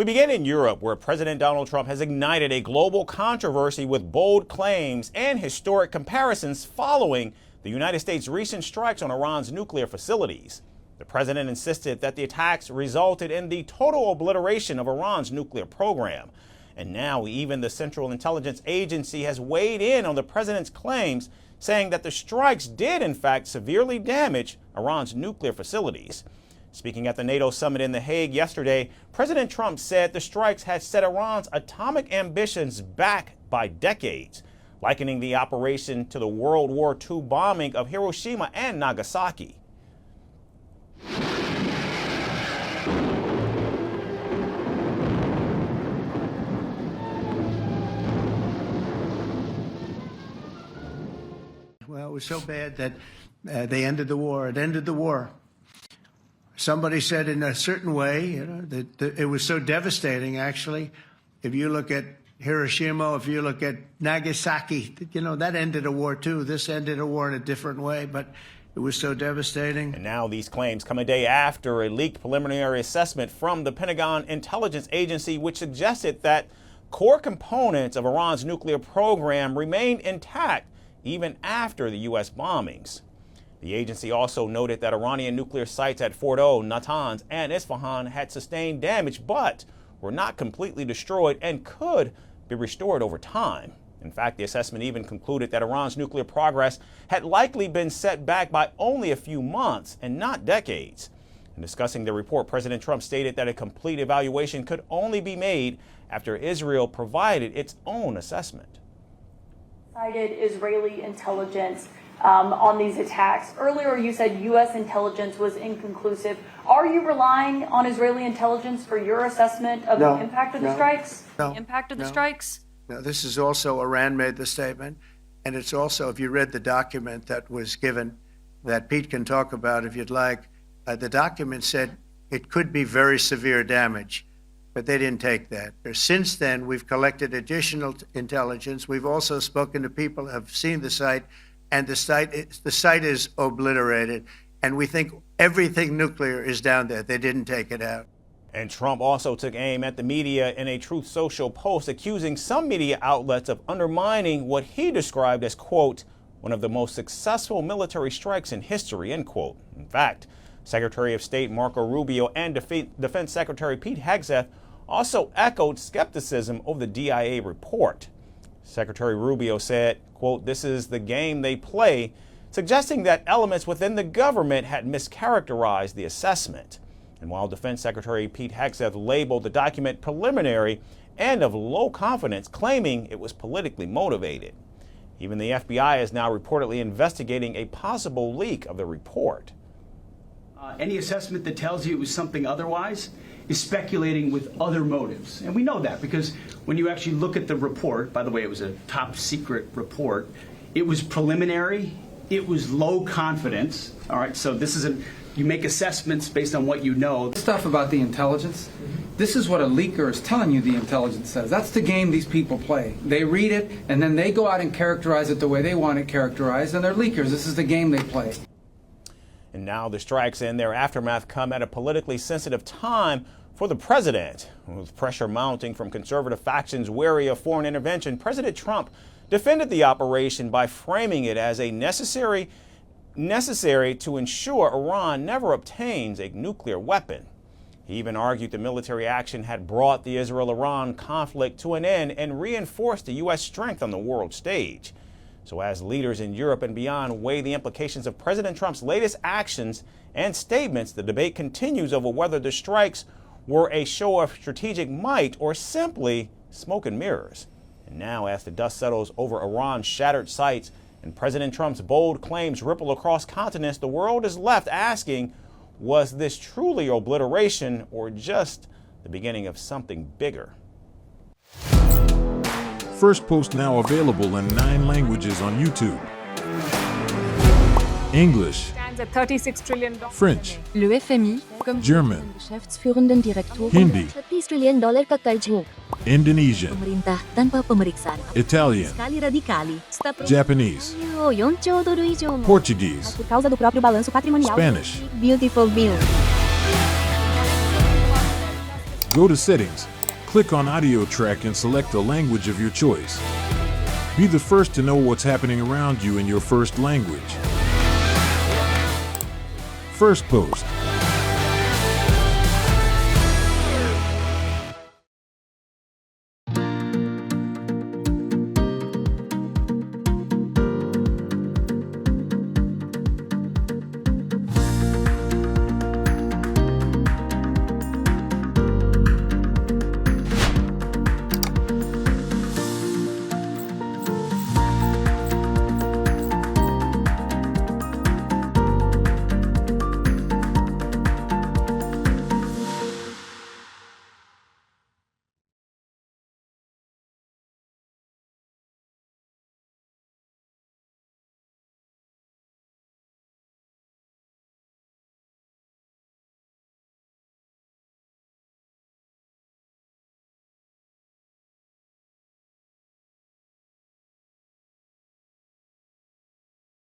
We begin in Europe, where President Donald Trump has ignited a global controversy with bold claims and historic comparisons following the United States' recent strikes on Iran's nuclear facilities. The president insisted that the attacks resulted in the total obliteration of Iran's nuclear program. And now even the Central Intelligence Agency has weighed in on the president's claims, saying that the strikes did in fact severely damage Iran's nuclear facilities. Speaking at the NATO summit in The Hague yesterday, President Trump said the strikes had set Iran's atomic ambitions back by decades, likening the operation to the World War II bombing of Hiroshima and Nagasaki. Well, it was so bad that they ended the war. It ended the war. Somebody said in a certain way, that it was so devastating, actually. If you look at Hiroshima, if you look at Nagasaki, that ended a war too. This ended a war in a different way, but it was so devastating. And now these claims come a day after a leaked preliminary assessment from the Pentagon Intelligence Agency, which suggested that core components of Iran's nuclear program remained intact even after the U.S. bombings. The agency also noted that Iranian nuclear sites at Fordow, Natanz, and Isfahan had sustained damage, but were not completely destroyed and could be restored over time. In fact, the assessment even concluded that Iran's nuclear progress had likely been set back by only a few months and not decades. In discussing the report, President Trump stated that a complete evaluation could only be made after Israel provided its own assessment. Cited Israeli intelligence on these attacks. Earlier, you said U.S. intelligence was inconclusive. Are you relying on Israeli intelligence for your assessment of the impact of the strikes? No. The impact of the strikes? No, this is also Iran made the statement, and it's also, if you read the document that was given, that Pete can talk about if you'd like, the document said it could be very severe damage, but they didn't take that. Since then, we've collected additional intelligence. We've also spoken to people who have seen the site, and the site is obliterated, and we think everything nuclear is down there. They didn't take it out. And Trump also took aim at the media in a Truth Social post, accusing some media outlets of undermining what he described as, quote, one of the most successful military strikes in history, end quote. In fact, Secretary of State Marco Rubio and Defense Secretary Pete Hegseth also echoed skepticism over the DIA report. Secretary Rubio said, quote, this is the game they play, suggesting that elements within the government had mischaracterized the assessment. And while Defense Secretary Pete Hegseth labeled the document preliminary and of low confidence, claiming it was politically motivated. Even the FBI is now reportedly investigating a possible leak of the report. Any assessment that tells you it was something otherwise is speculating with other motives. And we know that because when you actually look at the report, by the way, it was a top secret report, it was preliminary, it was low confidence. All right, so this isn't, you make assessments based on what you know. Stuff about the intelligence, this is what a leaker is telling you the intelligence says. That's the game these people play. They read it, and then they go out and characterize it the way they want it characterized, and they're leakers. This is the game they play. And now the strikes and their aftermath come at a politically sensitive time for the president. With pressure mounting from conservative factions wary of foreign intervention, President Trump defended the operation by framing it as a necessary to ensure Iran never obtains a nuclear weapon. He even argued the military action had brought the Israel-Iran conflict to an end and reinforced the U.S. strength on the world stage. So as leaders in Europe and beyond weigh the implications of President Trump's latest actions and statements, the debate continues over whether the strikes were a show of strategic might or simply smoke and mirrors. And now, as the dust settles over Iran's shattered sites and President Trump's bold claims ripple across continents, the world is left asking, was this truly obliteration or just the beginning of something bigger? Firstpost now available in 9 languages on YouTube. English, $36 trillion. French, Le FMI, comme German, Geschäftsführenden Direktor, Hindi, $30 trillion kakarjo. Indonesian, Pemerintah tanpa pemeriksaan. Italian, Sekali radikali. Japanese, 4 兆ドル以上も Portuguese, por causa do próprio balanço patrimonial. Spanish. Beautiful bill. Go to Settings, click on Audio Track and select a language of your choice. Be the first to know what's happening around you in your first language. Firstpost.